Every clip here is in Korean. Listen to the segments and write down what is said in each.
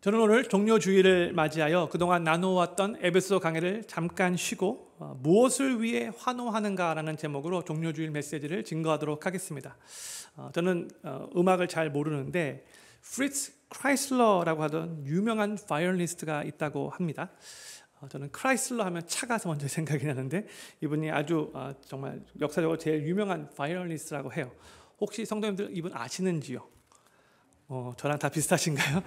저는 오늘 종료주일을 맞이하여 그동안 나누어왔던 에베소 강해를 잠깐 쉬고 무엇을 위해 환호하는가라는 제목으로 종료주일 메시지를 증거하도록 하겠습니다. 저는 음악을 잘 모르는데 프리츠 크라이슬러라고 하던 유명한 바이올리니스트가 있다고 합니다. 저는 크라이슬러 하면 차가 먼저 생각이 나는데 이분이 아주 정말 역사적으로 제일 유명한 바이올리니스트라고 해요. 혹시 성도님들 이분 아시는지요? 저랑 다 비슷하신가요?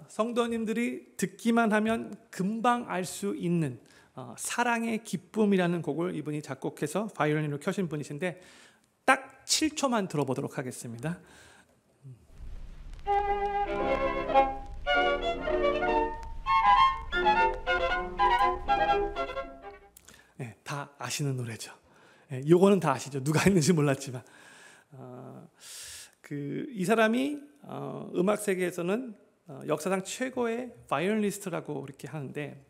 성도님들이 듣기만 하면 금방 알 수 있는 사랑의 기쁨이라는 곡을 이분이 작곡해서 바이올린으로 켜신 분이신데 딱 7초만 들어보도록 하겠습니다. 네, 다 아시는 노래죠. 네, 요거는 다 아시죠. 누가 했는지 몰랐지만 이 사람이 음악 세계에서는 역사상 최고의 바이올리니스트라고 이렇게 하는데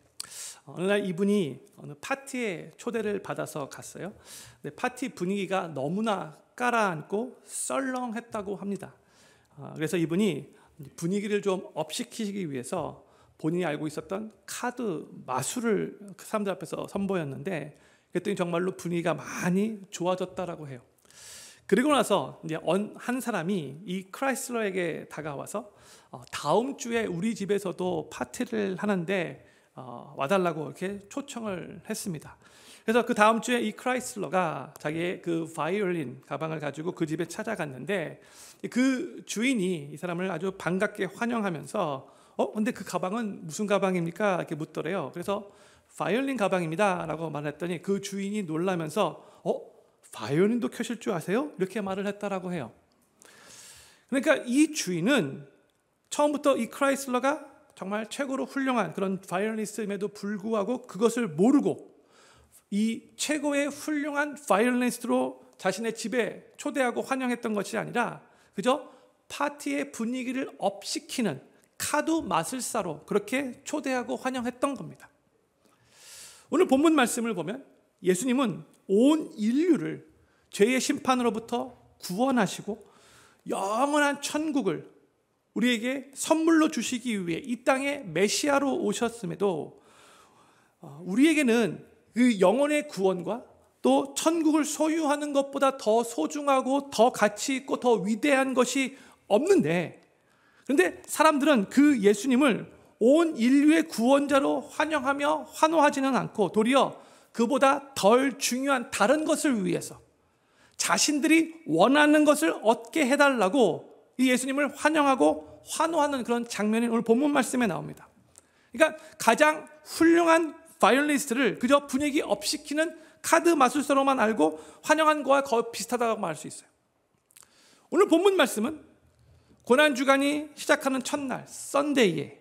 어느 날 이분이 어느 파티에 초대를 받아서 갔어요. 근데 파티 분위기가 너무나 깔아앉고 썰렁했다고 합니다. 그래서 이분이 분위기를 좀 업시키기 위해서 본인이 알고 있었던 카드 마술을 그 사람들 앞에서 선보였는데 그랬더니 정말로 분위기가 많이 좋아졌다라고 해요. 그리고 나서 이제 한 사람이 이 크라이슬러에게 다가와서 다음 주에 우리 집에서도 파티를 하는데 와달라고 이렇게 초청을 했습니다. 그래서 그 다음 주에 이 크라이슬러가 자기의 그 바이올린 가방을 가지고 그 집에 찾아갔는데 그 주인이 이 사람을 아주 반갑게 환영하면서 근데 그 가방은 무슨 가방입니까? 이렇게 묻더래요. 그래서 바이올린 가방입니다 라고 말했더니 그 주인이 놀라면서 바이올린도 켜실 줄 아세요? 이렇게 말을 했다라고 해요. 그러니까 이 주인은 처음부터 이 크라이슬러가 정말 최고로 훌륭한 그런 바이올리니스트임에도 불구하고 그것을 모르고 이 최고의 훌륭한 바이올리니스트로 자신의 집에 초대하고 환영했던 것이 아니라 그저 파티의 분위기를 업시키는 카드 마술사로 그렇게 초대하고 환영했던 겁니다. 오늘 본문 말씀을 보면 예수님은 온 인류를 죄의 심판으로부터 구원하시고 영원한 천국을 우리에게 선물로 주시기 위해 이 땅에 메시아로 오셨음에도 우리에게는 그 영혼의 구원과 또 천국을 소유하는 것보다 더 소중하고 더 가치 있고 더 위대한 것이 없는데 그런데 사람들은 그 예수님을 온 인류의 구원자로 환영하며 환호하지는 않고 도리어 그보다 덜 중요한 다른 것을 위해서 자신들이 원하는 것을 얻게 해달라고 이 예수님을 환영하고 환호하는 그런 장면이 오늘 본문 말씀에 나옵니다. 그러니까 가장 훌륭한 바이올리니스트를 그저 분위기 업시키는 카드 마술사로만 알고 환영한 거와 거의 비슷하다고 말할 수 있어요. 오늘 본문 말씀은 고난주간이 시작하는 첫날 썬데이에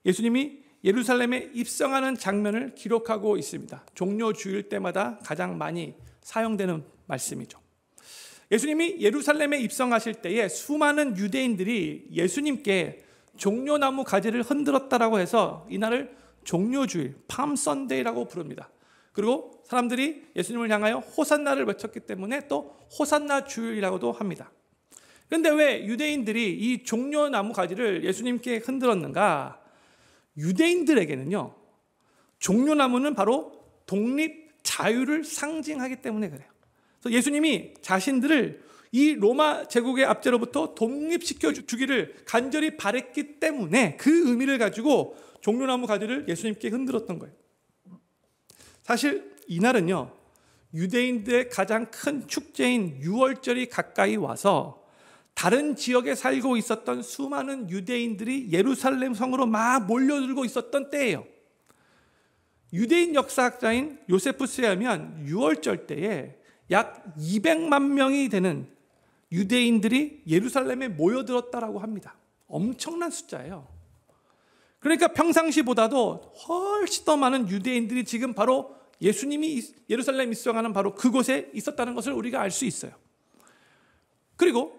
예수님이 예루살렘에 입성하는 장면을 기록하고 있습니다. 종료주일 때마다 가장 많이 사용되는 말씀이죠. 예수님이 예루살렘에 입성하실 때에 수많은 유대인들이 예수님께 종려나무 가지를 흔들었다라고 해서 이날을 종료주일, 팜 선데이라고 부릅니다. 그리고 사람들이 예수님을 향하여 호산나를 외쳤기 때문에 또 호산나 주일이라고도 합니다. 그런데 왜 유대인들이 이 종려나무 가지를 예수님께 흔들었는가? 유대인들에게는요, 종려나무는 바로 독립, 자유를 상징하기 때문에 그래요. 그래서 예수님이 자신들을 이 로마 제국의 압제로부터 독립시켜 주기를 간절히 바랬기 때문에 그 의미를 가지고 종려나무 가지를 예수님께 흔들었던 거예요. 사실 이날은요, 유대인들의 가장 큰 축제인 유월절이 가까이 와서 다른 지역에 살고 있었던 수많은 유대인들이 예루살렘 성으로 막 몰려들고 있었던 때예요. 유대인 역사학자인 요세푸스에 하면 유월절 때에 약 200만 명이 되는 유대인들이 예루살렘에 모여들었다라고 합니다. 엄청난 숫자예요. 그러니까 평상시보다도 훨씬 더 많은 유대인들이 지금 바로 예수님이 예루살렘 입성하는 바로 그곳에 있었다는 것을 우리가 알 수 있어요. 그리고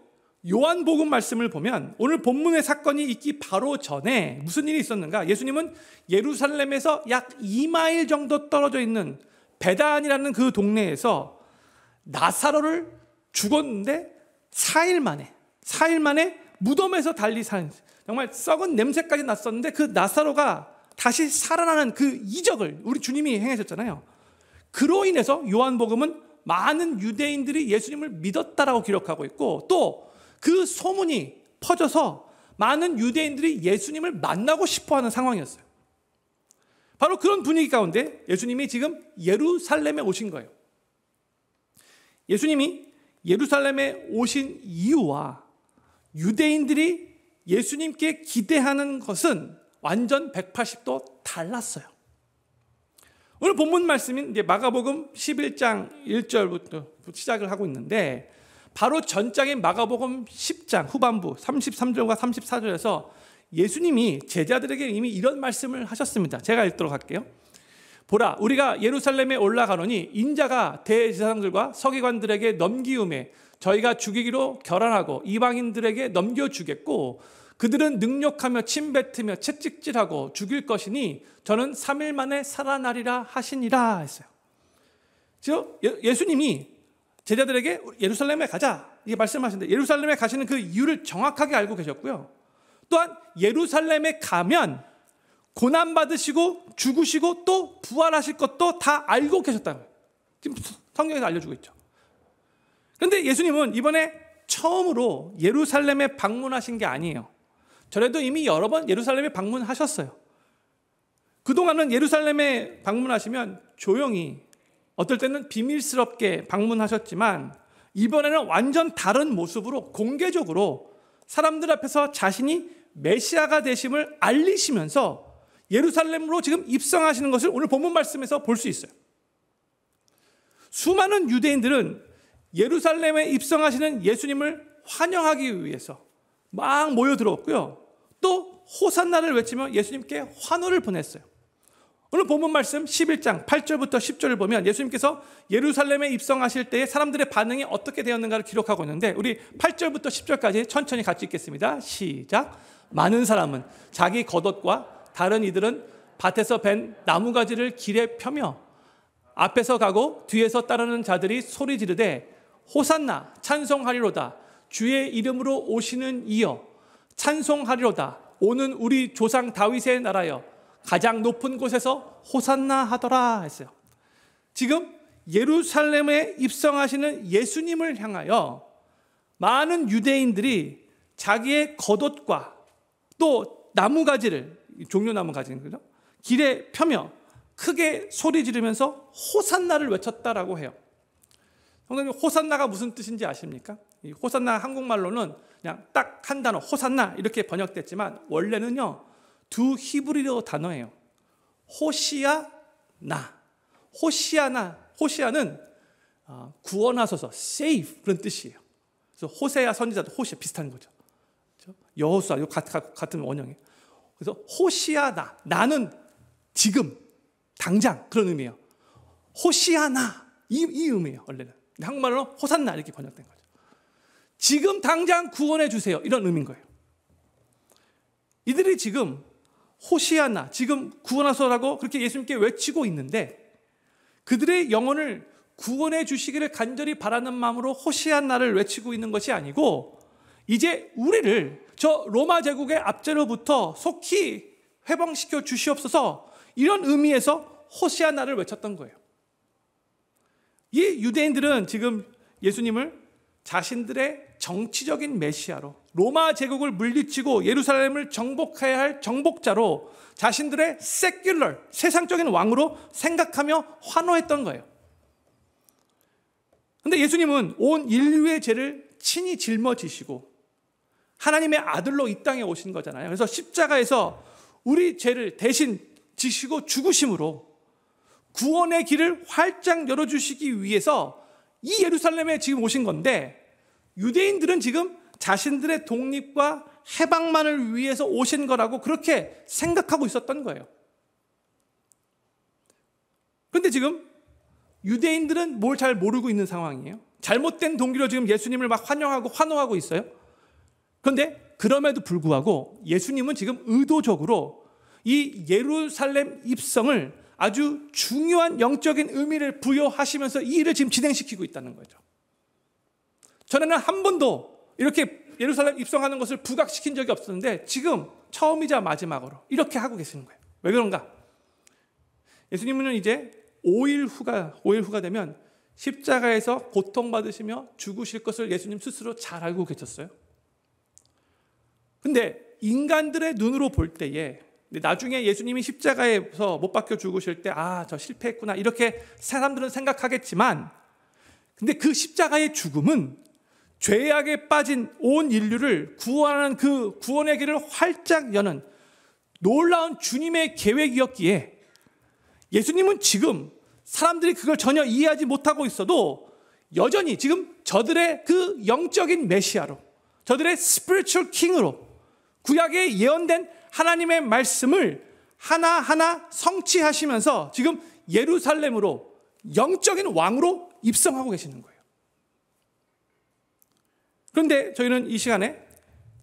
요한복음 말씀을 보면 오늘 본문의 사건이 있기 바로 전에 무슨 일이 있었는가? 예수님은 예루살렘에서 약 2마일 정도 떨어져 있는 베단이라는 그 동네에서 나사로를 죽었는데 4일 만에 무덤에서 달리 산 정말 썩은 냄새까지 났었는데 그 나사로가 다시 살아나는 그 이적을 우리 주님이 행하셨잖아요. 그로 인해서 요한복음은 많은 유대인들이 예수님을 믿었다라고 기록하고 있고, 또 그 소문이 퍼져서 많은 유대인들이 예수님을 만나고 싶어하는 상황이었어요. 바로 그런 분위기 가운데 예수님이 지금 예루살렘에 오신 거예요. 예수님이 예루살렘에 오신 이유와 유대인들이 예수님께 기대하는 것은 완전 180도 달랐어요. 오늘 본문 말씀인 이제 마가복음 11장 1절부터 시작을 하고 있는데, 바로 전장인 마가복음 10장 후반부 33절과 34절에서 예수님이 제자들에게 이미 이런 말씀을 하셨습니다. 제가 읽도록 할게요. 보라, 우리가 예루살렘에 올라가노니 인자가 대제사장들과 서기관들에게 넘기움에 저희가 죽이기로 결단하고 이방인들에게 넘겨주겠고, 그들은 능욕하며 침뱉으며 채찍질하고 죽일 것이니 저는 3일 만에 살아나리라 하시니라 했어요. 즉 예수님이 제자들에게 예루살렘에 가자 이게 말씀하시는데, 예루살렘에 가시는 그 이유를 정확하게 알고 계셨고요. 또한 예루살렘에 가면 고난받으시고 죽으시고 또 부활하실 것도 다 알고 계셨다고요. 지금 성경에서 알려주고 있죠. 그런데 예수님은 이번에 처음으로 예루살렘에 방문하신 게 아니에요. 전에도 이미 여러 번 예루살렘에 방문하셨어요. 그동안은 예루살렘에 방문하시면 조용히, 어떨 때는 비밀스럽게 방문하셨지만, 이번에는 완전 다른 모습으로 공개적으로 사람들 앞에서 자신이 메시아가 되심을 알리시면서 예루살렘으로 지금 입성하시는 것을 오늘 본문 말씀에서 볼 수 있어요. 수많은 유대인들은 예루살렘에 입성하시는 예수님을 환영하기 위해서 막 모여들었고요. 또 호산나를 외치며 예수님께 환호를 보냈어요. 오늘 본문 말씀 11장 8절부터 10절을 보면 예수님께서 예루살렘에 입성하실 때의 사람들의 반응이 어떻게 되었는가를 기록하고 있는데, 우리 8절부터 10절까지 천천히 같이 읽겠습니다. 시작. 많은 사람은 자기 겉옷과 다른 이들은 밭에서 벤 나무가지를 길에 펴며 앞에서 가고 뒤에서 따르는 자들이 소리 지르되 호산나 찬송하리로다, 주의 이름으로 오시는 이여 찬송하리로다, 오는 우리 조상 다윗의 나라여 가장 높은 곳에서 호산나 하더라 했어요. 지금 예루살렘에 입성하시는 예수님을 향하여 많은 유대인들이 자기의 겉옷과 또 나무가지를, 종려나무 가지는 거죠, 길에 펴며 크게 소리 지르면서 호산나를 외쳤다라고 해요. 성도님, 호산나가 무슨 뜻인지 아십니까? 이 호산나 한국말로는 그냥 딱 한 단어 호산나 이렇게 번역됐지만 원래는요 두 히브리어 단어예요. 호시아나. 호시아는 구원하소서, save 그런 뜻이에요. 그래서 호세아 선지자도 호시아 비슷한 거죠. 여호수아 요 같은 원형이에요. 그래서 호시아나, 나는 지금 당장 그런 의미예요. 호시아나 이 의미예요. 원래는 한국말로 호산나 이렇게 번역된 거죠. 지금 당장 구원해 주세요 이런 의미인 거예요. 이들이 지금 호시아나, 지금 구원하소서라고 그렇게 예수님께 외치고 있는데, 그들의 영혼을 구원해 주시기를 간절히 바라는 마음으로 호시아나를 외치고 있는 것이 아니고, 이제 우리를 저 로마 제국의 압제로부터 속히 회방시켜 주시옵소서 이런 의미에서 호시아나를 외쳤던 거예요. 이 유대인들은 지금 예수님을 자신들의 정치적인 메시아로, 로마 제국을 물리치고 예루살렘을 정복해야 할 정복자로, 자신들의 세큘러, 세상적인 왕으로 생각하며 환호했던 거예요. 그런데 예수님은 온 인류의 죄를 친히 짊어지시고 하나님의 아들로 이 땅에 오신 거잖아요. 그래서 십자가에서 우리 죄를 대신 지시고 죽으심으로 구원의 길을 활짝 열어주시기 위해서 이 예루살렘에 지금 오신 건데, 유대인들은 지금 자신들의 독립과 해방만을 위해서 오신 거라고 그렇게 생각하고 있었던 거예요. 그런데 지금 유대인들은 뭘 잘 모르고 있는 상황이에요. 잘못된 동기로 지금 예수님을 막 환영하고 환호하고 있어요. 그런데 그럼에도 불구하고 예수님은 지금 의도적으로 이 예루살렘 입성을 아주 중요한 영적인 의미를 부여하시면서 이 일을 지금 진행시키고 있다는 거죠. 전에는 한 번도 이렇게 예루살렘 입성하는 것을 부각시킨 적이 없었는데 지금 처음이자 마지막으로 이렇게 하고 계시는 거예요. 왜 그런가? 예수님은 이제 5일 후가 되면 십자가에서 고통받으시며 죽으실 것을 예수님 스스로 잘 알고 계셨어요. 근데 인간들의 눈으로 볼 때에 나중에 예수님이 십자가에서 못 박혀 죽으실 때 저 실패했구나 이렇게 사람들은 생각하겠지만, 근데 그 십자가의 죽음은 죄악에 빠진 온 인류를 구원하는 그 구원의 길을 활짝 여는 놀라운 주님의 계획이었기에 예수님은 지금 사람들이 그걸 전혀 이해하지 못하고 있어도 여전히 지금 저들의 그 영적인 메시아로, 저들의 스피리추얼 킹으로 구약에 예언된 하나님의 말씀을 하나하나 성취하시면서 지금 예루살렘으로 영적인 왕으로 입성하고 계시는 거예요. 그런데 저희는 이 시간에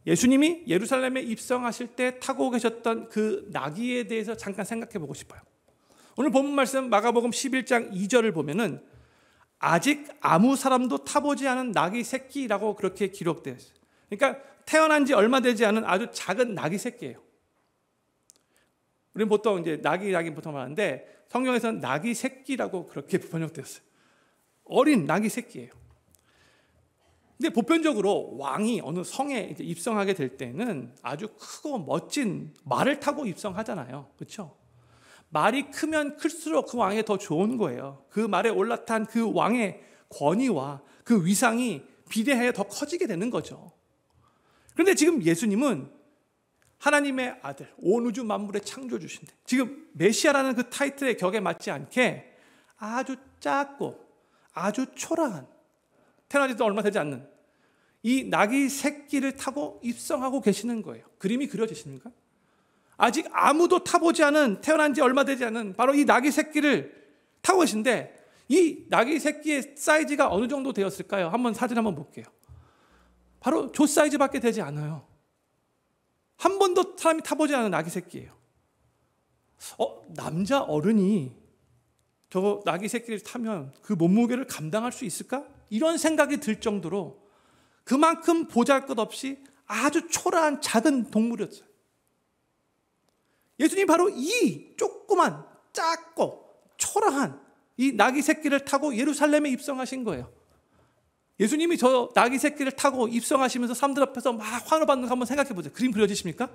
예수님이 예루살렘에 입성하실 때 타고 계셨던 그 나귀에 대해서 잠깐 생각해 보고 싶어요. 오늘 본문 말씀 마가복음 11장 2절을 보면은 아직 아무 사람도 타보지 않은 나귀 새끼라고 그렇게 기록되어 있어요. 그러니까 태어난 지 얼마 되지 않은 아주 작은 나귀 새끼예요. 우리는 보통 이제 나귀 보통 말하는데 성경에서는 나귀 새끼라고 그렇게 번역되었어요. 어린 나귀 새끼예요. 근데 보편적으로 왕이 어느 성에 이제 입성하게 될 때는 아주 크고 멋진 말을 타고 입성하잖아요. 그렇죠? 말이 크면 클수록 그 왕에 더 좋은 거예요. 그 말에 올라탄 그 왕의 권위와 그 위상이 비례하여 더 커지게 되는 거죠. 그런데 지금 예수님은 하나님의 아들, 온 우주 만물의 창조주신데 지금 메시아라는 그 타이틀의 격에 맞지 않게 아주 작고 아주 초라한, 태어나지도 얼마 되지 않는 이 나귀 새끼를 타고 입성하고 계시는 거예요. 그림이 그려지십니까? 아직 아무도 타보지 않은, 태어난 지 얼마 되지 않은 바로 이 나귀 새끼를 타고 계신데 이 나귀 새끼의 사이즈가 어느 정도 되었을까요? 사진 한번 볼게요. 바로 조 사이즈밖에 되지 않아요. 한 번도 사람이 타보지 않은 나귀 새끼예요. 남자 어른이 저 나귀 새끼를 타면 그 몸무게를 감당할 수 있을까? 이런 생각이 들 정도로 그만큼 보잘것없이 아주 초라한 작은 동물이었어요. 예수님이 바로 이 조그만 작고 초라한 이 나귀 새끼를 타고 예루살렘에 입성하신 거예요. 예수님이 저 나귀 새끼를 타고 입성하시면서 사람들 앞에서 막 환호 받는 거 한번 생각해 보세요. 그림 그려지십니까?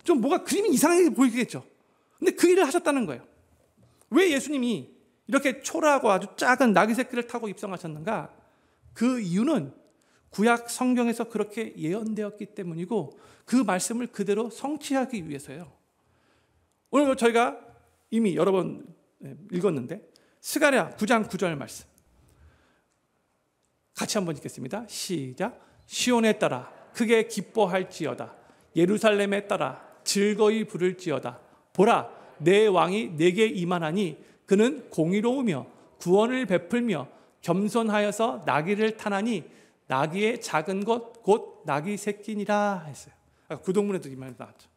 좀 뭐가 그림이 이상하게 보이겠죠. 근데 그 일을 하셨다는 거예요. 왜 예수님이 이렇게 초라하고 아주 작은 나귀 새끼를 타고 입성하셨는가? 그 이유는 구약 성경에서 그렇게 예언되었기 때문이고 그 말씀을 그대로 성취하기 위해서예요. 오늘 저희가 이미 여러 번 읽었는데 스가랴 9장 9절 말씀 같이 한번 읽겠습니다. 시작. 시온에 따라 크게 기뻐할지어다. 예루살렘에 따라 즐거이 부를지어다. 보라, 내 왕이 내게 임하나니 그는 공의로우며 구원을 베풀며 겸손하여서 나귀를 타나니 나귀의 작은 것 곧 나귀 새끼니라 했어요. 구동문에도 이 말이 나왔죠.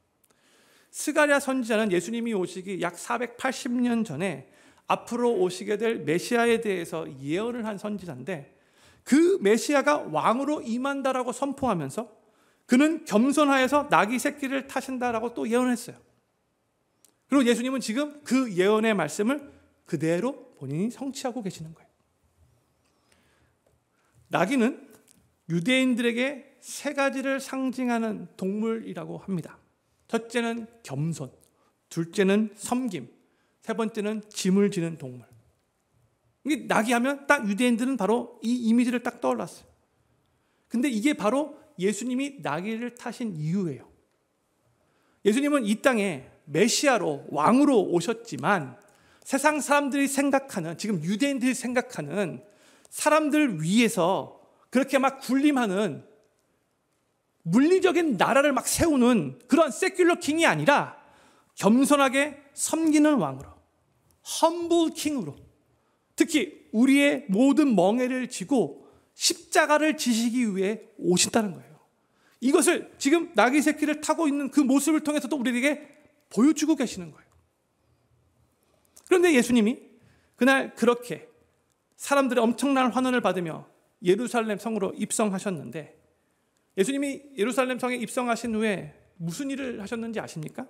스가랴 선지자는 예수님이 오시기 약 480년 전에 앞으로 오시게 될 메시아에 대해서 예언을 한 선지자인데 그 메시아가 왕으로 임한다라고 선포하면서 그는 겸손하여서 나귀 새끼를 타신다라고 또 예언했어요. 그리고 예수님은 지금 그 예언의 말씀을 그대로 본인이 성취하고 계시는 거예요. 나귀는 유대인들에게 세 가지를 상징하는 동물이라고 합니다. 첫째는 겸손, 둘째는 섬김, 세 번째는 짐을 지는 동물. 나귀 하면 딱 유대인들은 바로 이 이미지를 딱 떠올랐어요. 근데 이게 바로 예수님이 나귀를 타신 이유예요. 예수님은 이 땅에 메시아로 왕으로 오셨지만 세상 사람들이 생각하는, 지금 유대인들이 생각하는 사람들 위에서 그렇게 막 군림하는 물리적인 나라를 막 세우는 그런 세큘러 킹이 아니라 겸손하게 섬기는 왕으로, 험블 킹으로, 특히 우리의 모든 멍에를 지고 십자가를 지시기 위해 오신다는 거예요. 이것을 지금 나귀 새끼를 타고 있는 그 모습을 통해서도 우리에게 보여주고 계시는 거예요. 그런데 예수님이 그날 그렇게 사람들의 엄청난 환원을 받으며 예루살렘 성으로 입성하셨는데 예수님이 예루살렘 성에 입성하신 후에 무슨 일을 하셨는지 아십니까?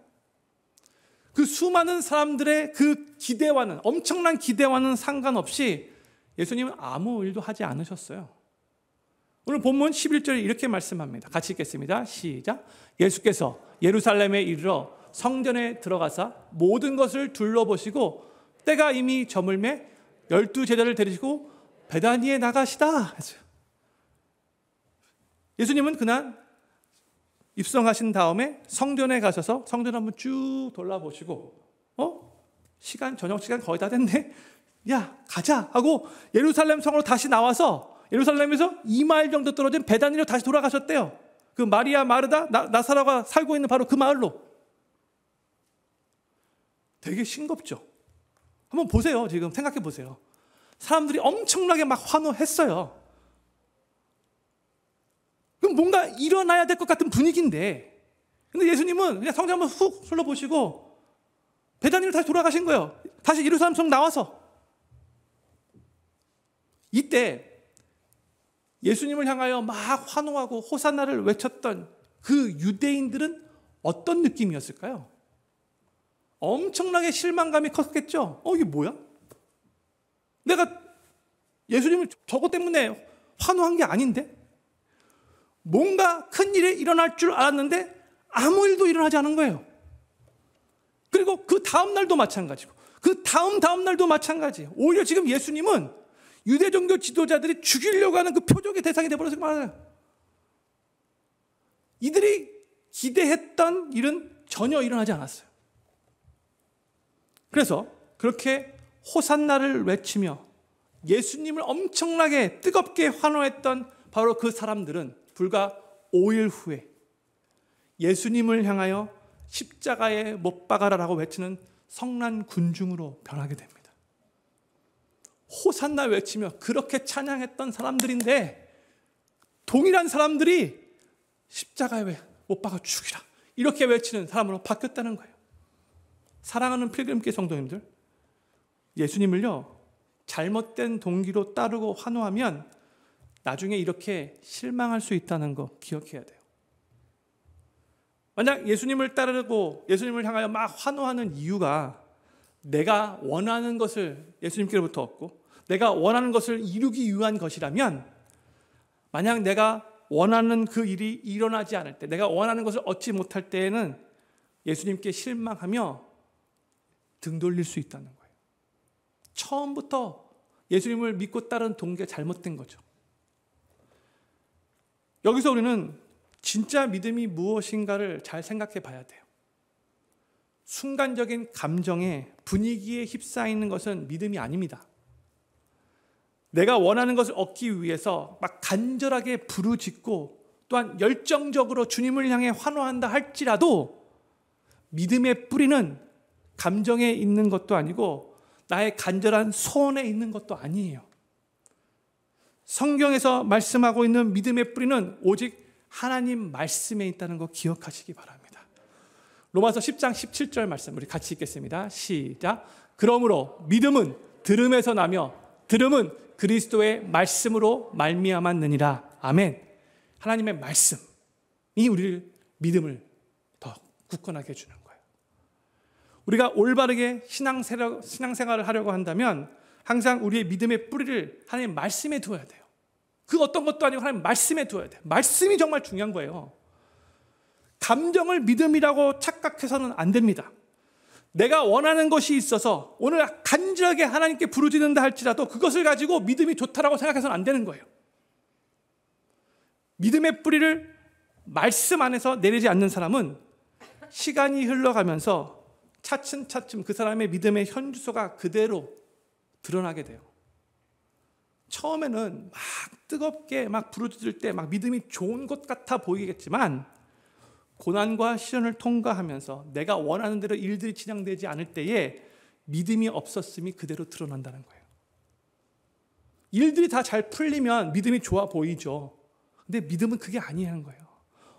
그 수많은 사람들의 그 기대와는, 엄청난 기대와는 상관없이 예수님은 아무 일도 하지 않으셨어요. 오늘 본문 11절에 이렇게 말씀합니다. 같이 읽겠습니다. 시작. 예수께서 예루살렘에 이르러 성전에 들어가사 모든 것을 둘러보시고 때가 이미 저물매 12 제자를 데리시고 베다니에 나가시다. 예수님은 그날 입성하신 다음에 성전에 가셔서 성전 한번 쭉 돌아보시고 저녁 시간 거의 다 됐네. 야, 가자 하고 예루살렘 성으로 다시 나와서 예루살렘에서 2마일 정도 떨어진 베다니로 다시 돌아가셨대요. 그 마리아, 마르다, 나사로가 살고 있는 바로 그 마을로. 되게 싱겁죠. 한번 보세요. 지금 생각해 보세요. 사람들이 엄청나게 막 환호했어요. 그럼 뭔가 일어나야 될 것 같은 분위기인데, 근데 예수님은 그냥 성전 한번 훅 둘러보시고 베다니로 다시 돌아가신 거예요. 다시 예루살렘 성 나와서. 이때 예수님을 향하여 막 환호하고 호산나를 외쳤던 그 유대인들은 어떤 느낌이었을까요? 엄청나게 실망감이 컸겠죠. 이게 뭐야? 내가 예수님을 저것 때문에 환호한 게 아닌데? 뭔가 큰 일이 일어날 줄 알았는데 아무 일도 일어나지 않은 거예요. 그리고 그 다음 날도 마찬가지고 그 다음 날도 마찬가지. 오히려 지금 예수님은 유대 종교 지도자들이 죽이려고 하는 그 표적의 대상이 되어버려서 말아요. 이들이 기대했던 일은 전혀 일어나지 않았어요. 그래서 그렇게 호산나를 외치며 예수님을 엄청나게 뜨겁게 환호했던 바로 그 사람들은 불과 5일 후에 예수님을 향하여 십자가에 못 박아라라고 외치는 성난 군중으로 변하게 됩니다. 호산나 외치며 그렇게 찬양했던 사람들인데 동일한 사람들이 십자가에 못 박아 죽이라 이렇게 외치는 사람으로 바뀌었다는 거예요. 사랑하는 필그림교회 성도님들, 예수님을요 잘못된 동기로 따르고 환호하면 나중에 이렇게 실망할 수 있다는 거 기억해야 돼요. 만약 예수님을 따르고 예수님을 향하여 막 환호하는 이유가 내가 원하는 것을 예수님께로부터 얻고 내가 원하는 것을 이루기 위한 것이라면, 만약 내가 원하는 그 일이 일어나지 않을 때, 내가 원하는 것을 얻지 못할 때에는 예수님께 실망하며 등 돌릴 수 있다는 거예요. 처음부터 예수님을 믿고 따른 동기가 잘못된 거죠. 여기서 우리는 진짜 믿음이 무엇인가를 잘 생각해 봐야 돼요. 순간적인 감정에 분위기에 휩싸이는 것은 믿음이 아닙니다. 내가 원하는 것을 얻기 위해서 막 간절하게 부르짖고 또한 열정적으로 주님을 향해 환호한다 할지라도 믿음의 뿌리는 감정에 있는 것도 아니고 나의 간절한 소원에 있는 것도 아니에요. 성경에서 말씀하고 있는 믿음의 뿌리는 오직 하나님 말씀에 있다는 거 기억하시기 바랍니다. 로마서 10장 17절 말씀 우리 같이 읽겠습니다. 시작. 그러므로 믿음은 들음에서 나며 들음은 그리스도의 말씀으로 말미암았느니라. 아멘. 하나님의 말씀이 우리를 믿음을 더 굳건하게 해주는 거예요. 우리가 올바르게 신앙생활을 하려고 한다면 항상 우리의 믿음의 뿌리를 하나님 말씀에 두어야 돼요. 그 어떤 것도 아니고 하나님 말씀에 두어야 돼요. 말씀이 정말 중요한 거예요. 감정을 믿음이라고 착각해서는 안 됩니다. 내가 원하는 것이 있어서 오늘 간절하게 하나님께 부르짖는다 할지라도 그것을 가지고 믿음이 좋다라고 생각해서는 안 되는 거예요. 믿음의 뿌리를 말씀 안에서 내리지 않는 사람은 시간이 흘러가면서 차츰차츰 그 사람의 믿음의 현주소가 그대로 드러나게 돼요. 처음에는 막 뜨겁게 막 부르짖을 때 막 믿음이 좋은 것 같아 보이겠지만 고난과 시련을 통과하면서 내가 원하는 대로 일들이 진행되지 않을 때에 믿음이 없었음이 그대로 드러난다는 거예요. 일들이 다 잘 풀리면 믿음이 좋아 보이죠. 근데 믿음은 그게 아니라는 거예요.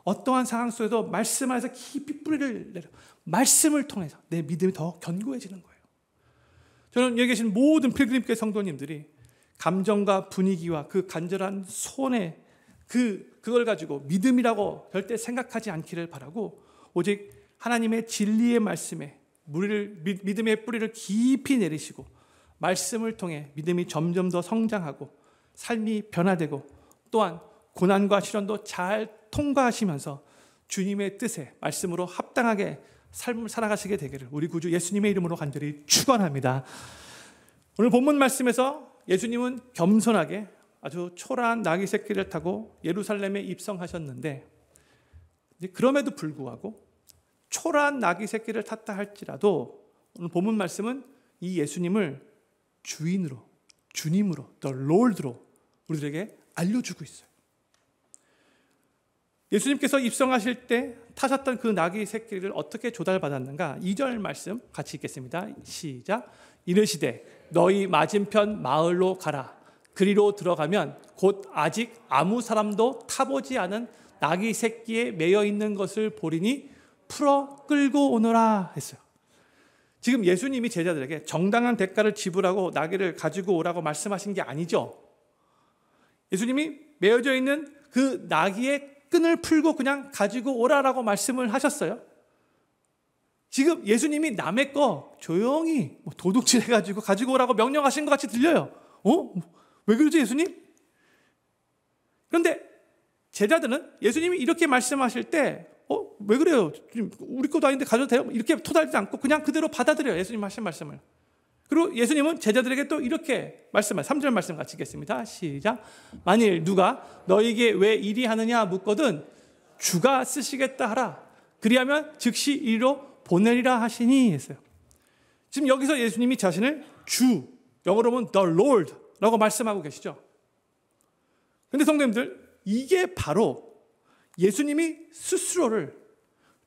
어떠한 상황 속에도 말씀 안에서 깊이 뿌리를 내려 말씀을 통해서 내 믿음이 더 견고해지는 거예요. 저는 여기 계신 모든 필그림교회 성도님들이 감정과 분위기와 그 간절한 소원의 그걸 가지고 믿음이라고 절대 생각하지 않기를 바라고, 오직 하나님의 진리의 말씀에 믿음의 뿌리를 깊이 내리시고 말씀을 통해 믿음이 점점 더 성장하고 삶이 변화되고 또한 고난과 시련도 잘 통과하시면서 주님의 뜻에 말씀으로 합당하게 삶을 살아가시게 되기를 우리 구주 예수님의 이름으로 간절히 축원합니다. 오늘 본문 말씀에서 예수님은 겸손하게 아주 초라한 나귀 새끼를 타고 예루살렘에 입성하셨는데, 그럼에도 불구하고 초라한 나귀 새끼를 탔다 할지라도 오늘 본문 말씀은 이 예수님을 주인으로, 주님으로, The Lord로 우리들에게 알려주고 있어요. 예수님께서 입성하실 때 타셨던 그 나귀 새끼를 어떻게 조달받았는가? 2절 말씀 같이 읽겠습니다. 시작. 이르시되 너희 맞은편 마을로 가라. 그리로 들어가면 곧 아직 아무 사람도 타보지 않은 나귀 새끼에 매여 있는 것을 보리니 풀어 끌고 오너라 했어요. 지금 예수님이 제자들에게 정당한 대가를 지불하고 나귀를 가지고 오라고 말씀하신 게 아니죠. 예수님이 매어져 있는 그 나귀의 끈을 풀고 그냥 가지고 오라라고 말씀을 하셨어요. 지금 예수님이 남의 거 조용히 도둑질 해가지고 가지고 오라고 명령하신 것 같이 들려요. 왜 그러지 예수님? 그런데 제자들은 예수님이 이렇게 말씀하실 때 왜 그래요? 우리 것도 아닌데 가져도 돼요? 이렇게 토달지 않고 그냥 그대로 받아들여요. 예수님 하신 말씀을. 그리고 예수님은 제자들에게 또 이렇게 말씀을 3절 말씀 같이 읽겠습니다. 시작. 만일 누가 너에게 왜 이리 하느냐 묻거든 주가 쓰시겠다 하라. 그리하면 즉시 이리로 보내리라 하시니 했어요. 지금 여기서 예수님이 자신을 주, 영어로 보면 The Lord 라고 말씀하고 계시죠. 그런데 성도님들, 이게 바로 예수님이 스스로를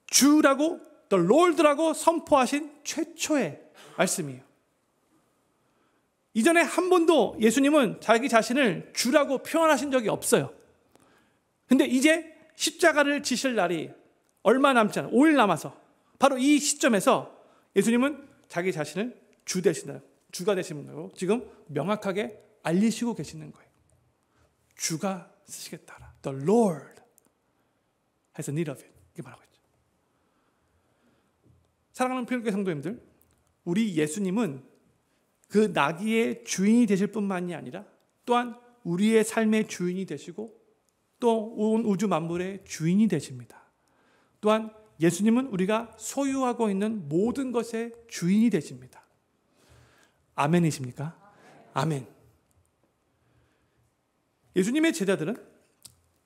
주라고 The Lord라고 선포하신 최초의 말씀이에요. 이전에 한 번도 예수님은 자기 자신을 주라고 표현하신 적이 없어요. 근데 이제 십자가를 지실 날이 얼마 남지 않아 5일 남아서 바로 이 시점에서 예수님은 자기 자신을 주 되시는, 주가 되시는 거로 지금 명확하게 알리시고 계시는 거예요. 주가 쓰시겠다. The Lord has a need of it. 이렇게 말하고 있죠. 사랑하는 필요교회 성도님들, 우리 예수님은 그 나귀의 주인이 되실 뿐만이 아니라 또한 우리의 삶의 주인이 되시고 또 온 우주 만물의 주인이 되십니다. 또한 예수님은 우리가 소유하고 있는 모든 것의 주인이 되십니다. 아멘이십니까? 아멘. 예수님의 제자들은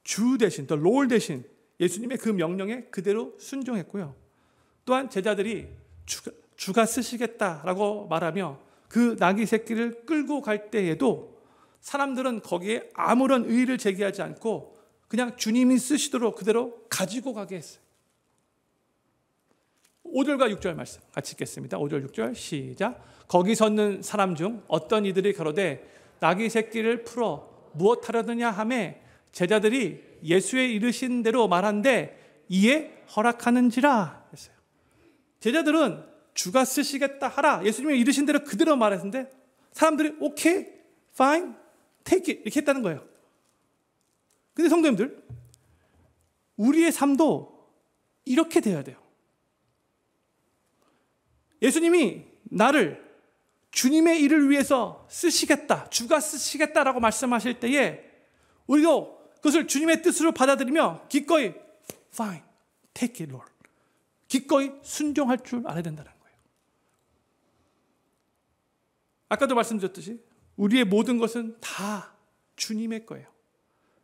주 대신, 더 롤 대신 예수님의 그 명령에 그대로 순종했고요. 또한 제자들이 주가 쓰시겠다라고 말하며 그 나귀 새끼를 끌고 갈 때에도 사람들은 거기에 아무런 의의를 제기하지 않고 그냥 주님이 쓰시도록 그대로 가지고 가게 했어요. 5절과 6절 말씀 같이 읽겠습니다. 5절 6절 시작. 거기 섰는 사람 중 어떤 이들이 가로되 나귀 새끼를 풀어 무엇하려느냐 하매 제자들이 예수의 이르신 대로 말한데 이에 허락하는지라 했어요. 제자들은 주가 쓰시겠다 하라, 예수님이 이르신 대로 그대로 말했는데 사람들이 오케이, fine, take it 이렇게 했다는 거예요. 근데 성도님들, 우리의 삶도 이렇게 돼야 돼요. 예수님이 나를 주님의 일을 위해서 쓰시겠다, 주가 쓰시겠다라고 말씀하실 때에 우리도 그것을 주님의 뜻으로 받아들이며 기꺼이 fine, take it, Lord. 기꺼이 순종할 줄 알아야 된다는 거예요. 아까도 말씀드렸듯이 우리의 모든 것은 다 주님의 거예요.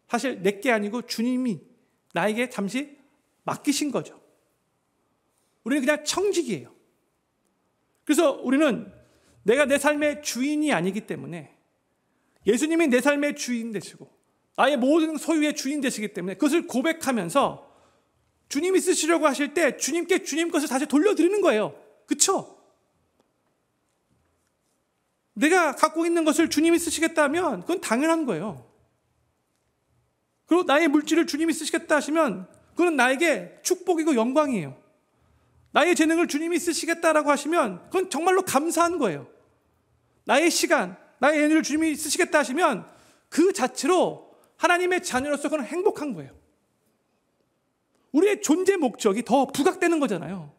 사실 내게 아니고 주님이 나에게 잠시 맡기신 거죠. 우리는 그냥 청직이에요. 그래서 우리는 내가 내 삶의 주인이 아니기 때문에 예수님이 내 삶의 주인 되시고 나의 모든 소유의 주인 되시기 때문에 그것을 고백하면서 주님이 쓰시려고 하실 때 주님께 주님 것을 다시 돌려드리는 거예요. 그렇죠? 내가 갖고 있는 것을 주님이 쓰시겠다 하면 그건 당연한 거예요. 그리고 나의 물질을 주님이 쓰시겠다 하시면 그건 나에게 축복이고 영광이에요. 나의 재능을 주님이 쓰시겠다라고 하시면 그건 정말로 감사한 거예요. 나의 시간, 나의 에너지를 주님이 쓰시겠다 하시면 그 자체로 하나님의 자녀로서 그는 행복한 거예요. 우리의 존재 목적이 더 부각되는 거잖아요.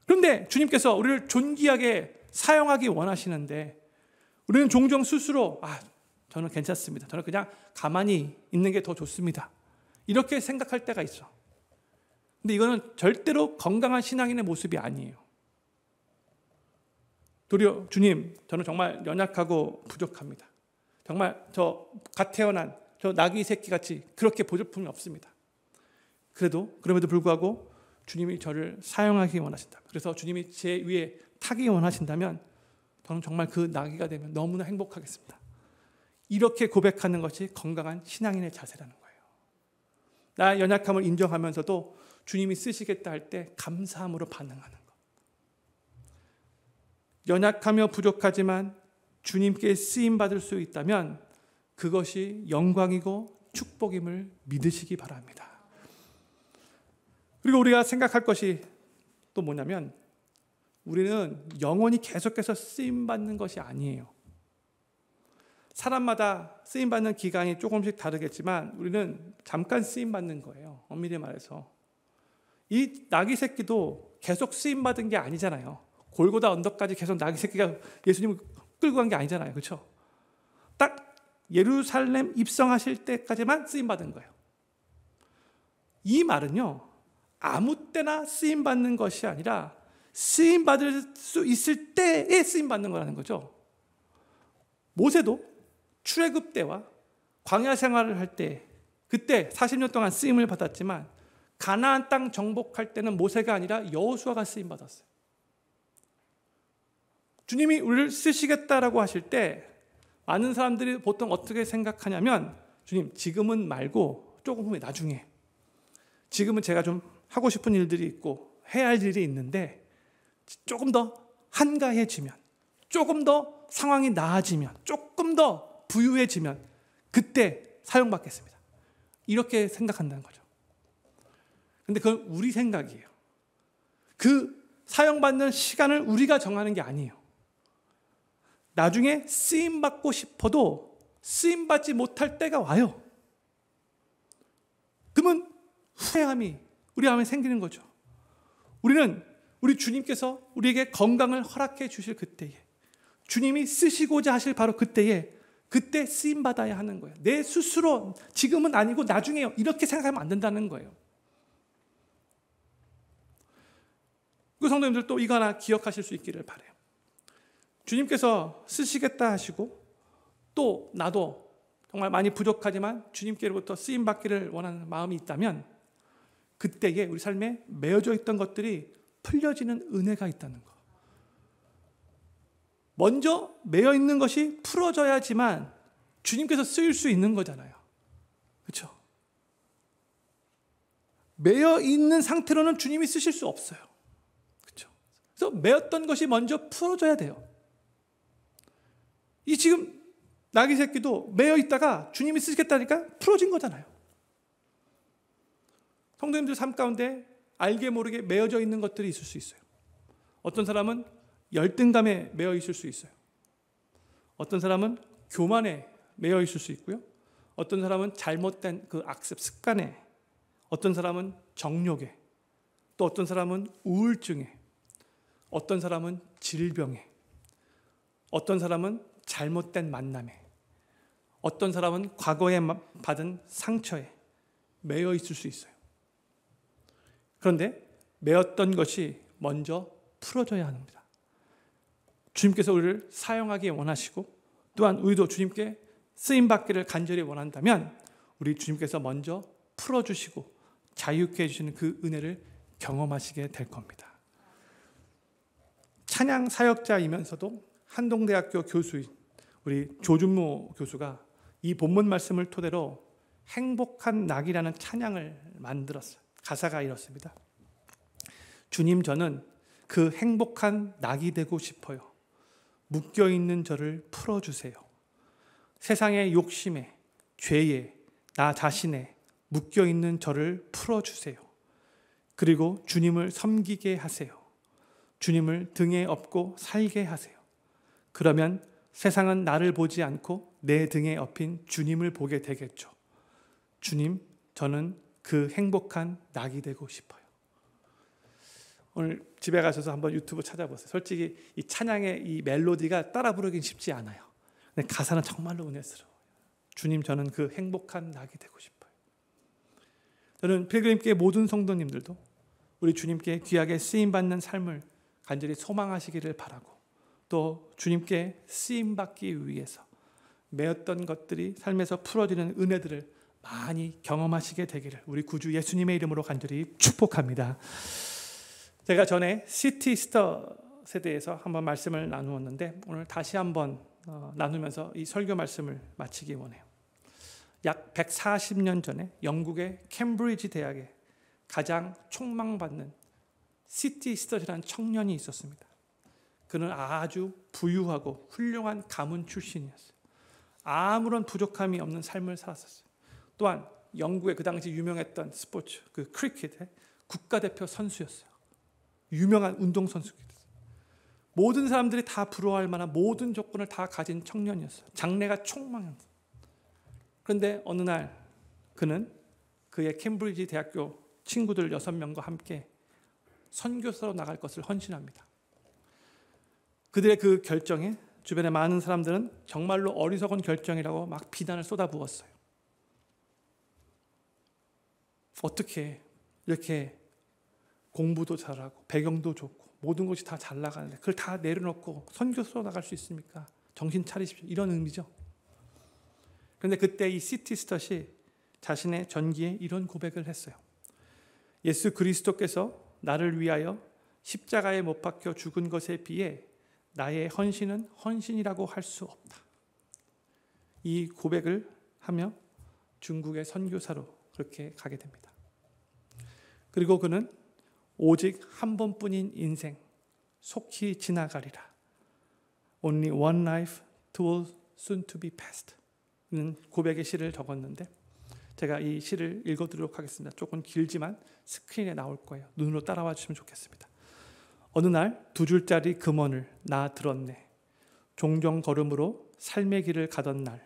그런데 주님께서 우리를 존귀하게 사용하기 원하시는데 우리는 종종 스스로 저는 괜찮습니다. 저는 그냥 가만히 있는 게 더 좋습니다. 이렇게 생각할 때가 있어. 근데 이거는 절대로 건강한 신앙인의 모습이 아니에요. 도리어 주님, 저는 정말 연약하고 부족합니다. 정말 저 갓 태어난 저 나귀 새끼같이 그렇게 보조품이 없습니다. 그럼에도 불구하고 주님이 저를 사용하기 원하신다. 그래서 주님이 제 위에 타기 원하신다면 저는 정말 그 나귀가 되면 너무나 행복하겠습니다. 이렇게 고백하는 것이 건강한 신앙인의 자세라는 거예요. 나의 연약함을 인정하면서도 주님이 쓰시겠다 할 때 감사함으로 반응하는 것. 연약하며 부족하지만 주님께 쓰임받을 수 있다면 그것이 영광이고 축복임을 믿으시기 바랍니다. 그리고 우리가 생각할 것이 또 뭐냐면 우리는 영원히 계속해서 쓰임받는 것이 아니에요. 사람마다 쓰임받는 기간이 조금씩 다르겠지만 우리는 잠깐 쓰임받는 거예요. 엄밀히 말해서. 이 나귀 새끼도 계속 쓰임받은 게 아니잖아요. 골고다 언덕까지 계속 나귀 새끼가 예수님을 끌고 간 게 아니잖아요. 그렇죠? 딱 예루살렘 입성하실 때까지만 쓰임받은 거예요. 이 말은요. 아무 때나 쓰임받는 것이 아니라 쓰임받을 수 있을 때에 쓰임받는 거라는 거죠. 모세도 출애굽 때와 광야 생활을 할 때 그때 40년 동안 쓰임을 받았지만 가나안 땅 정복할 때는 모세가 아니라 여호수아가 쓰임 받았어요. 주님이 우리를 쓰시겠다라고 하실 때 많은 사람들이 보통 어떻게 생각하냐면 주님 지금은 말고 조금 후에 나중에 지금은 제가 좀 하고 싶은 일들이 있고 해야 할 일이 있는데 조금 더 한가해지면 조금 더 상황이 나아지면 조금 더 부유해지면 그때 사용받겠습니다. 이렇게 생각한다는 거죠. 근데 그건 우리 생각이에요. 그 사용받는 시간을 우리가 정하는 게 아니에요. 나중에 쓰임받고 싶어도 쓰임받지 못할 때가 와요. 그러면 후회함이 우리 안에 생기는 거죠. 우리 주님께서 우리에게 건강을 허락해 주실 그때에 주님이 쓰시고자 하실 바로 그때 쓰임받아야 하는 거예요. 내 스스로 지금은 아니고 나중에요. 이렇게 생각하면 안 된다는 거예요. 그 성도님들 또 이거 하나 기억하실 수 있기를 바라요. 주님께서 쓰시겠다 하시고 또 나도 정말 많이 부족하지만 주님께로부터 쓰임받기를 원하는 마음이 있다면 그때에 우리 삶에 매어져 있던 것들이 풀려지는 은혜가 있다는 거. 먼저 매여 있는 것이 풀어져야지만 주님께서 쓰일 수 있는 거잖아요. 그렇죠? 매여 있는 상태로는 주님이 쓰실 수 없어요. 그렇죠? 그래서 매었던 것이 먼저 풀어져야 돼요. 이 지금 나귀 새끼도 매여 있다가 주님이 쓰시겠다니까 풀어진 거잖아요. 성도님들 삶 가운데 알게 모르게 매어져 있는 것들이 있을 수 있어요. 어떤 사람은 열등감에 매여 있을 수 있어요. 어떤 사람은 교만에 매여 있을 수 있고요. 어떤 사람은 잘못된 그 악습 습관에, 어떤 사람은 정욕에, 또 어떤 사람은 우울증에, 어떤 사람은 질병에, 어떤 사람은 잘못된 만남에, 어떤 사람은 과거에 받은 상처에 매여 있을 수 있어요. 그런데 매었던 것이 먼저 풀어져야 합니다. 주님께서 우리를 사용하기 원하시고 또한 우리도 주님께 쓰임받기를 간절히 원한다면 우리 주님께서 먼저 풀어주시고 자유케 해주시는 그 은혜를 경험하시게 될 겁니다. 찬양 사역자이면서도 한동대학교 교수인 우리 조준모 교수가 이 본문 말씀을 토대로 행복한 낙이라는 찬양을 만들었어요. 가사가 이렇습니다. 주님, 저는 그 행복한 낙이 되고 싶어요. 묶여있는 저를 풀어주세요. 세상의 욕심에, 죄에, 나 자신에 묶여있는 저를 풀어주세요. 그리고 주님을 섬기게 하세요. 주님을 등에 업고 살게 하세요. 그러면 세상은 나를 보지 않고 내 등에 업힌 주님을 보게 되겠죠. 주님, 저는 그 행복한 낙이 되고 싶어요. 오늘 집에 가셔서 한번 유튜브 찾아보세요. 솔직히 이 찬양의 이 멜로디가 따라 부르긴 쉽지 않아요. 근데 가사는 정말로 은혜스러워요. 주님, 저는 그 행복한 낙이 되고 싶어요. 저는 필그림교회 모든 성도님들도 우리 주님께 귀하게 쓰임받는 삶을 간절히 소망하시기를 바라고, 또 주님께 쓰임받기 위해서 매었던 것들이 삶에서 풀어지는 은혜들을 많이 경험하시게 되기를 우리 구주 예수님의 이름으로 간절히 축복합니다. 제가 전에 시티 스터에 대해서 한번 말씀을 나누었는데 오늘 다시 한번 나누면서 이 설교 말씀을 마치기 원해요. 약 140년 전에 영국의 캠브리지 대학에 가장 촉망받는 시티 스터디라는 청년이 있었습니다. 그는 아주 부유하고 훌륭한 가문 출신이었어요. 아무런 부족함이 없는 삶을 살았었어요. 또한 영국의 그 당시 유명했던 스포츠, 그 크리켓의 국가대표 선수였어요. 유명한 운동선수였어요. 모든 사람들이 다 부러워할 만한 모든 조건을 다 가진 청년이었어요. 장래가 촉망했어요. 그런데 어느 날 그는 그의 캠브리지 대학교 친구들 6명과 함께 선교사로 나갈 것을 헌신합니다. 그들의 그 결정에 주변의 많은 사람들은 정말로 어리석은 결정이라고 막 비난을 쏟아부었어요. 어떻게 이렇게 공부도 잘하고 배경도 좋고 모든 것이 다 잘 나가는데 그걸 다 내려놓고 선교사로 나갈 수 있습니까? 정신 차리십시오. 이런 의미죠. 그런데 그때 이 시티 스터시 자신의 전기에 이런 고백을 했어요. 예수 그리스도께서 나를 위하여 십자가에 못 박혀 죽은 것에 비해 나의 헌신은 헌신이라고 할 수 없다. 이 고백을 하며 중국의 선교사로 그렇게 가게 됩니다. 그리고 그는 오직 한 번뿐인 인생 속히 지나가리라. Only one life too soon to be past. 는 고백의 시를 적었는데 제가 이 시를 읽어드리도록 하겠습니다. 조금 길지만 스크린에 나올 거예요. 눈으로 따라와 주시면 좋겠습니다. 어느 날 2줄짜리 금원을 나 들었네. 종종 걸음으로 삶의 길을 가던 날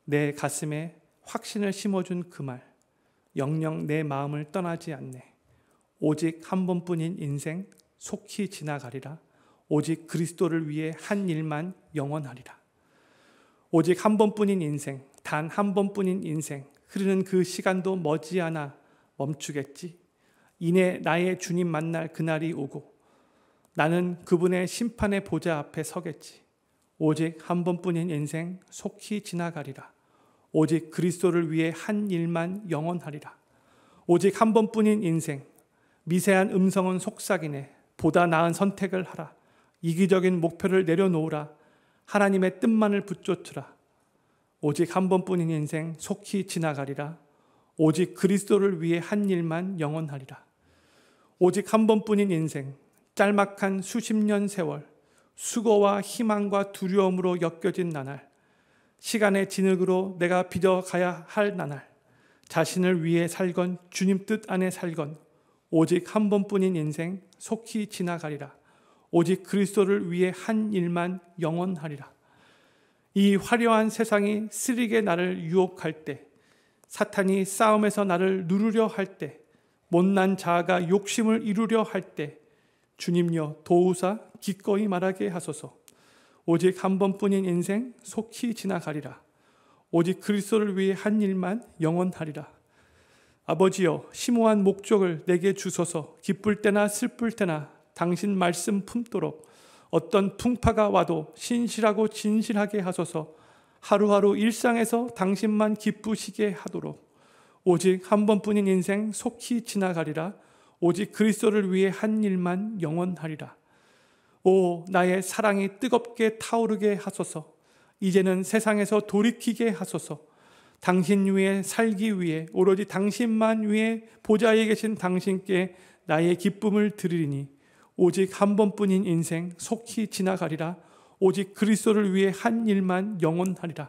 내 가슴에 확신을 심어준 그 말 영영 내 마음을 떠나지 않네. 오직 한 번뿐인 인생 속히 지나가리라. 오직 그리스도를 위해 한 일만 영원하리라. 오직 한 번뿐인 인생, 단 한 번뿐인 인생, 흐르는 그 시간도 머지않아 멈추겠지. 이내 나의 주님 만날 그날이 오고 나는 그분의 심판의 보좌 앞에 서겠지. 오직 한 번뿐인 인생 속히 지나가리라. 오직 그리스도를 위해 한 일만 영원하리라. 오직 한 번뿐인 인생, 미세한 음성은 속삭이네. 보다 나은 선택을 하라. 이기적인 목표를 내려놓으라. 하나님의 뜻만을 붙잡으라. 오직 한 번뿐인 인생 속히 지나가리라. 오직 그리스도를 위해 한 일만 영원하리라. 오직 한 번뿐인 인생, 짤막한 수십 년 세월, 수고와 희망과 두려움으로 엮여진 나날, 시간의 진흙으로 내가 빚어가야 할 나날, 자신을 위해 살건 주님 뜻 안에 살건 오직 한 번뿐인 인생 속히 지나가리라. 오직 그리스도를 위해 한 일만 영원하리라. 이 화려한 세상이 쓰리게 나를 유혹할 때, 사탄이 싸움에서 나를 누르려 할 때, 못난 자아가 욕심을 이루려 할 때 주님여 도우사 기꺼이 말하게 하소서. 오직 한 번뿐인 인생 속히 지나가리라. 오직 그리스도를 위해 한 일만 영원하리라. 아버지여 심오한 목적을 내게 주소서. 기쁠 때나 슬플 때나 당신 말씀 품도록 어떤 풍파가 와도 신실하고 진실하게 하소서. 하루하루 일상에서 당신만 기쁘시게 하도록. 오직 한 번뿐인 인생 속히 지나가리라. 오직 그리스도를 위해 한 일만 영원하리라. 오 나의 사랑이 뜨겁게 타오르게 하소서. 이제는 세상에서 돌이키게 하소서. 당신 위해 살기 위해 오로지 당신만 위해 보좌에 계신 당신께 나의 기쁨을 드리리니 오직 한 번뿐인 인생 속히 지나가리라. 오직 그리스도를 위해 한 일만 영원하리라.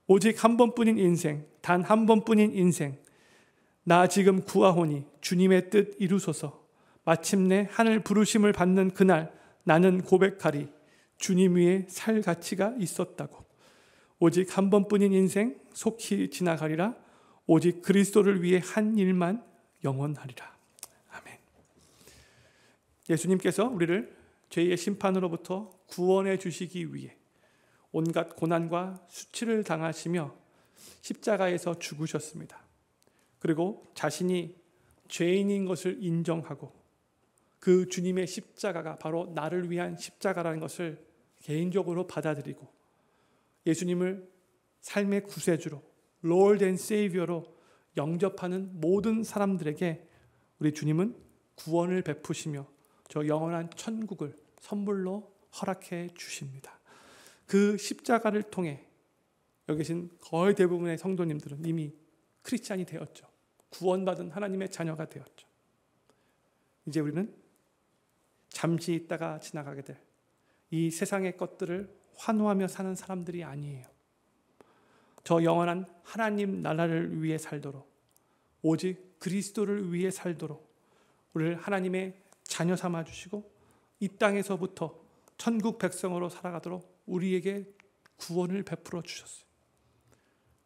오직 한 번뿐인 인생, 단 한 번뿐인 인생, 나 지금 구하오니 주님의 뜻 이루소서. 마침내 하늘 부르심을 받는 그날 나는 고백하리. 주님 위에 살 가치가 있었다고. 오직 한 번뿐인 인생 속히 지나가리라. 오직 그리스도를 위해 한 일만 영원하리라. 아멘. 예수님께서 우리를 죄의 심판으로부터 구원해 주시기 위해 온갖 고난과 수치를 당하시며 십자가에서 죽으셨습니다. 그리고 자신이 죄인인 것을 인정하고 그 주님의 십자가가 바로 나를 위한 십자가라는 것을 개인적으로 받아들이고 예수님을 삶의 구세주로 Lord and Savior로 영접하는 모든 사람들에게 우리 주님은 구원을 베푸시며 저 영원한 천국을 선물로 허락해 주십니다. 그 십자가를 통해 여기 계신 거의 대부분의 성도님들은 이미 크리스찬이 되었죠. 구원받은 하나님의 자녀가 되었죠. 이제 우리는 잠시 있다가 지나가게 될 이 세상의 것들을 환호하며 사는 사람들이 아니에요. 저 영원한 하나님 나라를 위해 살도록 오직 그리스도를 위해 살도록 우리를 하나님의 자녀 삼아 주시고 이 땅에서부터 천국 백성으로 살아가도록 우리에게 구원을 베풀어 주셨어요.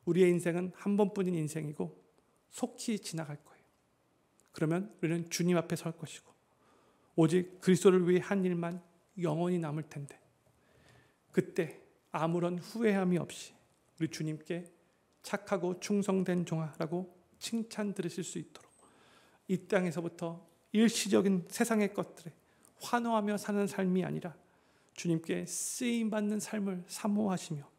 우리의 인생은 한 번뿐인 인생이고 속히 지나갈 거예요. 그러면 우리는 주님 앞에 설 것이고 오직 그리스도를 위해 한 일만 영원히 남을 텐데 그때 아무런 후회함이 없이 우리 주님께 착하고 충성된 종아라고 칭찬 들으실 수 있도록 이 땅에서부터 일시적인 세상의 것들에 환호하며 사는 삶이 아니라 주님께 쓰임받는 삶을 사모하시며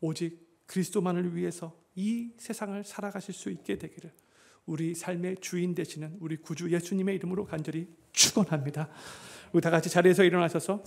오직 그리스도만을 위해서 이 세상을 살아가실 수 있게 되기를 우리 삶의 주인 되시는 우리 구주 예수님의 이름으로 간절히 축원합니다. 우리 다 같이 자리에서 일어나셔서